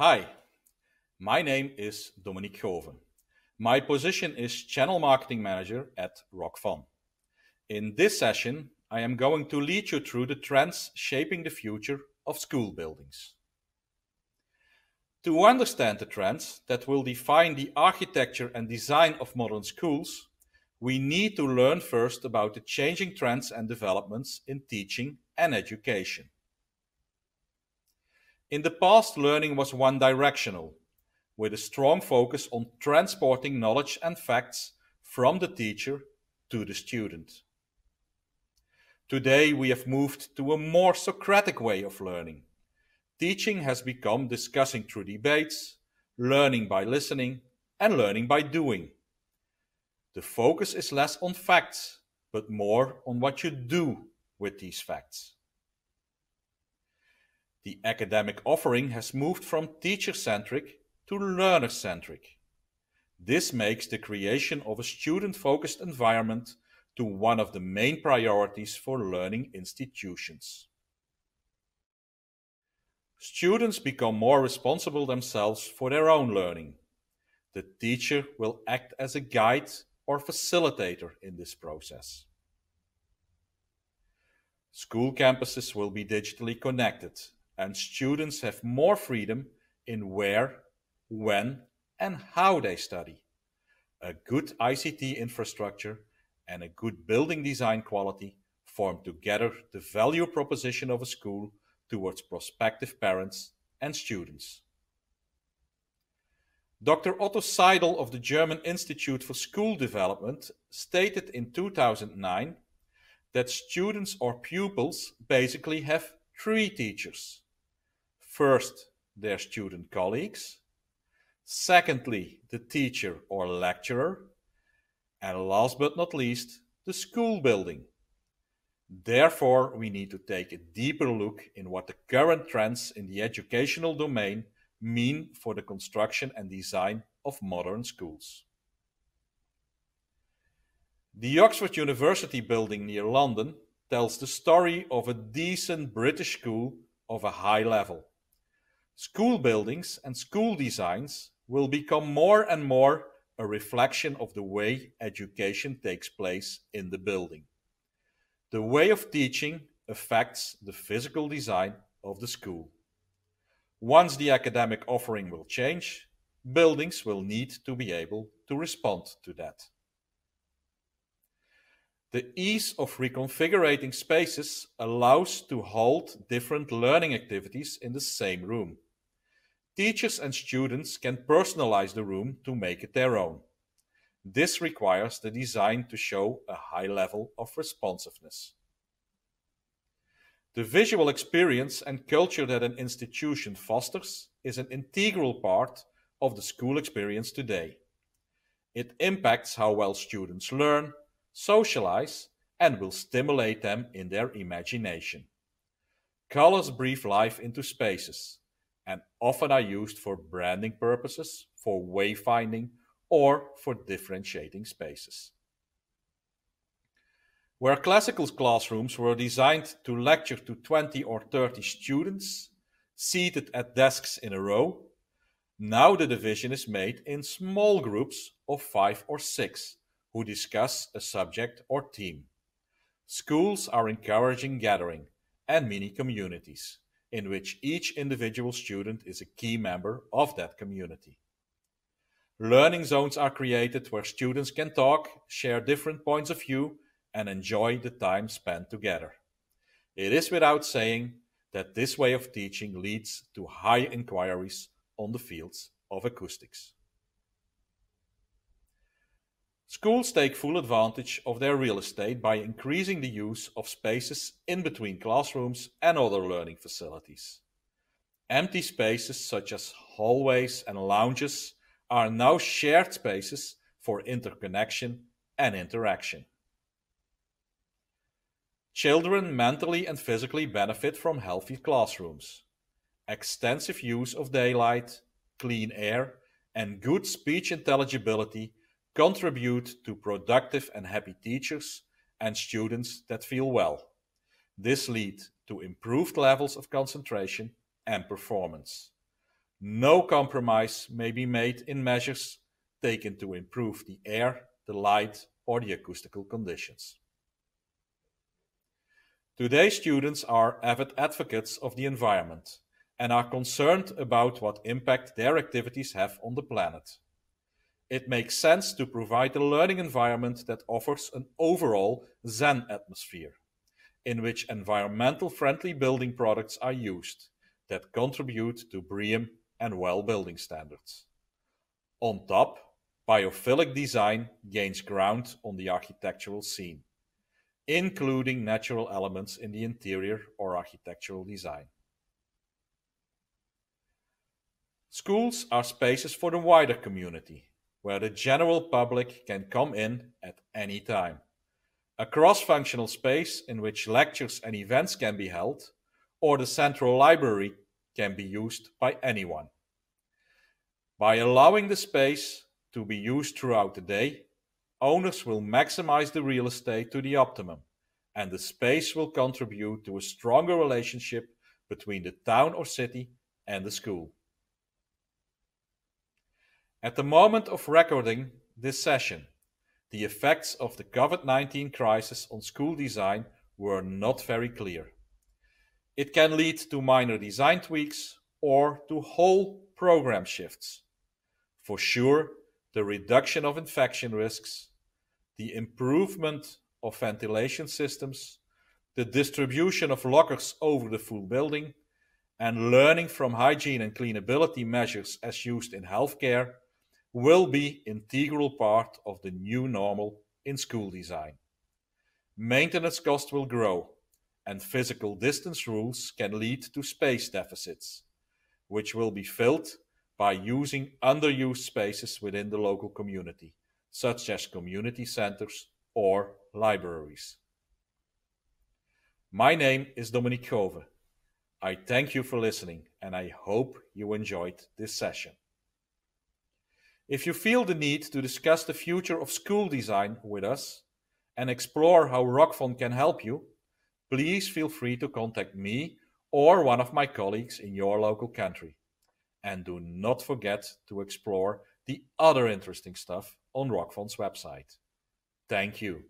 Hi, my name is Dominique Goven. My position is Channel Marketing Manager at Rockfon. In this session, I am going to lead you through the trends shaping the future of school buildings. To understand the trends that will define the architecture and design of modern schools, we need to learn first about the changing trends and developments in teaching and education. In the past, learning was one-directional, with a strong focus on transporting knowledge and facts from the teacher to the student. Today, we have moved to a more Socratic way of learning. Teaching has become discussing through debates, learning by listening, and learning by doing. The focus is less on facts, but more on what you do with these facts. The academic offering has moved from teacher-centric to learner-centric. This makes the creation of a student-focused environment to one of the main priorities for learning institutions. Students become more responsible themselves for their own learning. The teacher will act as a guide or facilitator in this process. School campuses will be digitally connected, and students have more freedom in where, when, and how they study. A good ICT infrastructure and a good building design quality form together the value proposition of a school towards prospective parents and students. Dr. Otto Seidel of the German Institute for School Development stated in 2009 that students or pupils basically have three teachers. First, their student colleagues. Secondly, the teacher or lecturer. And last but not least, the school building. Therefore, we need to take a deeper look in what the current trends in the educational domain mean for the construction and design of modern schools. The Oxford University building near London tells the story of a decent British school of a high level. School buildings and school designs will become more and more a reflection of the way education takes place in the building. The way of teaching affects the physical design of the school. Once the academic offering will change, buildings will need to be able to respond to that. The ease of reconfiguring spaces allows to hold different learning activities in the same room. Teachers and students can personalize the room to make it their own. This requires the design to show a high level of responsiveness. The visual experience and culture that an institution fosters is an integral part of the school experience today. It impacts how well students learn, socialize, and will stimulate them in their imagination. Colors breathe life into spaces and often are used for branding purposes, for wayfinding, or for differentiating spaces. Where classical classrooms were designed to lecture to 20 or 30 students, seated at desks in a row, now the division is made in small groups of 5 or 6 who discuss a subject or theme. Schools are encouraging gathering and mini communities, in which each individual student is a key member of that community. Learning zones are created where students can talk, share different points of view, and enjoy the time spent together. It is without saying that this way of teaching leads to high inquiries on the fields of acoustics. Schools take full advantage of their real estate by increasing the use of spaces in between classrooms and other learning facilities. Empty spaces such as hallways and lounges are now shared spaces for interconnection and interaction. Children mentally and physically benefit from healthy classrooms. Extensive use of daylight, clean air, and good speech intelligibility contribute to productive and happy teachers and students that feel well. This leads to improved levels of concentration and performance. No compromise may be made in measures taken to improve the air, the light, or the acoustical conditions. Today's students are avid advocates of the environment and are concerned about what impact their activities have on the planet. It makes sense to provide a learning environment that offers an overall Zen atmosphere, in which environmental friendly building products are used that contribute to BREEAM and WELL building standards. On top, biophilic design gains ground on the architectural scene, including natural elements in the interior or architectural design. Schools are spaces for the wider community, where the general public can come in at any time. A cross-functional space in which lectures and events can be held, or the central library can be used by anyone. By allowing the space to be used throughout the day, owners will maximize the real estate to the optimum, and the space will contribute to a stronger relationship between the town or city and the school. At the moment of recording this session, the effects of the COVID-19 crisis on school design were not very clear. It can lead to minor design tweaks or to whole program shifts. For sure, the reduction of infection risks, the improvement of ventilation systems, the distribution of lockers over the full building, and learning from hygiene and cleanability measures as used in healthcare will be an integral part of the new normal in school design. Maintenance costs will grow, and physical distance rules can lead to space deficits, which will be filled by using underused spaces within the local community, such as community centers or libraries. My name is Dominique Gove. I thank you for listening, and I hope you enjoyed this session. If you feel the need to discuss the future of school design with us and explore how Rockfon can help you, please feel free to contact me or one of my colleagues in your local country. And do not forget to explore the other interesting stuff on Rockfon's website. Thank you.